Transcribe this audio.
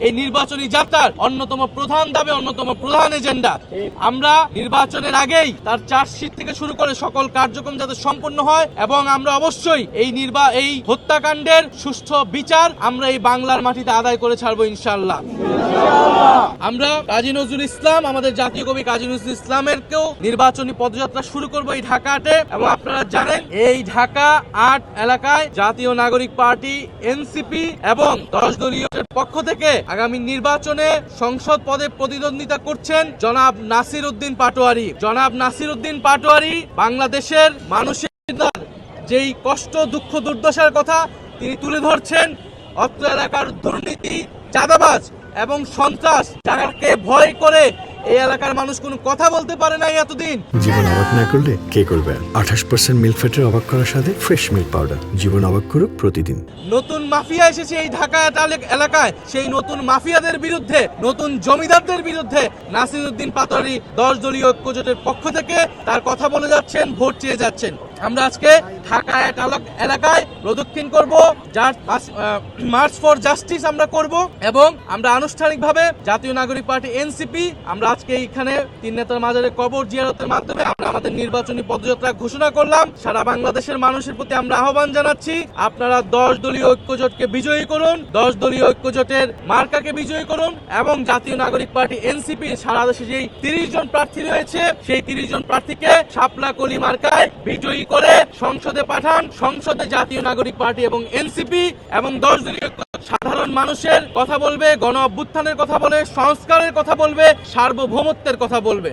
এই নির্বাচনী যাত্রার অন্যতম প্রধান দাবি, অন্যতম প্রধান এজেন্ডা। আমরা নির্বাচনের আগেই তার চার্জশিট থেকে শুরু করে সকল কার্যক্রম যাতে সম্পন্ন হয় এবং আমরা অবশ্যই এই হত্যাকাণ্ডের সুষ্ঠু বিচার আমরা এই বাংলার মাটিতে আদায় করে ছাড়বো ইনশাআল্লাহ। আমরা কাজী নজরুল ইসলাম, আমাদের জাতীয় কবি কাজী নজরুল ইসলামেরকেও নির্বাচনী পদযাত্রা শুরু করবো এই ঢাকাতে। এবং আপনারা জানেন এই ঢাকা ৮ এলাকায় জাতীয় নাগরিক পার্টি এনসিপি এবং 10 দলীয় পক্ষ থেকে আগামী নির্বাচনে সংসদ পদে প্রতিদ্বন্দ্বিতা করছেন জনাব নাসির উদ্দিন পাটোয়ারি। জনাব নাসির উদ্দিন পাটোয়ারি বাংলাদেশের মানুষের যেই কষ্ট, দুঃখ, দুর্দশার কথা তিনি তুলে ধরছেন। অত্র এলাকার দুর্নীতি, চাঁদাবাজ এবং সন্ত্রাস, যাকে ভয় করে এই এলাকার মানুষ কোনো কথা বলতে পারে না এতদিন। জীবন অবাক না করলে কে করবে? 28% মিল্ক ফ্যাটের অবাক করার সাথে ফ্রেশ মিল্ক পাউডার। জীবন অবাক করুক প্রতিদিন। নতুন মাফিয়া এসেছে এই ঢাকা এলাকায়। সেই নতুন মাফিয়াদের বিরুদ্ধে, নতুন জমিদারদের বিরুদ্ধে নাসির উদ্দিন পাটোয়ারি 10 দলীয় ঐক্যজোটের পক্ষ থেকে তার কথা বলে যাচ্ছেন, ভোট চেয়ে যাচ্ছেন। আমরা আজকে ঢাকা এলাকায় প্রদক্ষিণ করব, মার্চ ফর জাস্টিস আমরা করব এবং আমরা আনুষ্ঠানিকভাবে জাতীয় নাগরিক পার্টি এনসিপি আমরা আজকে এখানে 3 নেতার মাজারে কবর জিয়ারতের মাধ্যমে আমরা আমাদের নির্বাচনী পদযাত্রা ঘোষণা করলাম। সারা বাংলাদেশের মানুষের প্রতি আমরা আহ্বান জানাচ্ছি, আপনারা 10 দলীয় ঐক্যজোটকে বিজয়ী করুন, 10 দলীয় ঐক্যজোটের মার্কাকে বিজয়ী করুন এবং জাতীয় নাগরিক পার্টি এনসিপি সারা দেশে যেই 30 জন প্রার্থী রয়েছে সেই 30 জন প্রার্থীকে শাপলা কলি মার্কায় বিজয়ী করে সংসদে পাঠান। সংসদে জাতীয় নাগরিক পার্টি এবং এনসিপি এবং 10 দলীয় সাধারণ মানুষের কথা বলবে, গণ অভ্যুত্থানের কথা বলে, সংস্কারের কথা বলবে, সার্বভৌমত্বের কথা বলবে।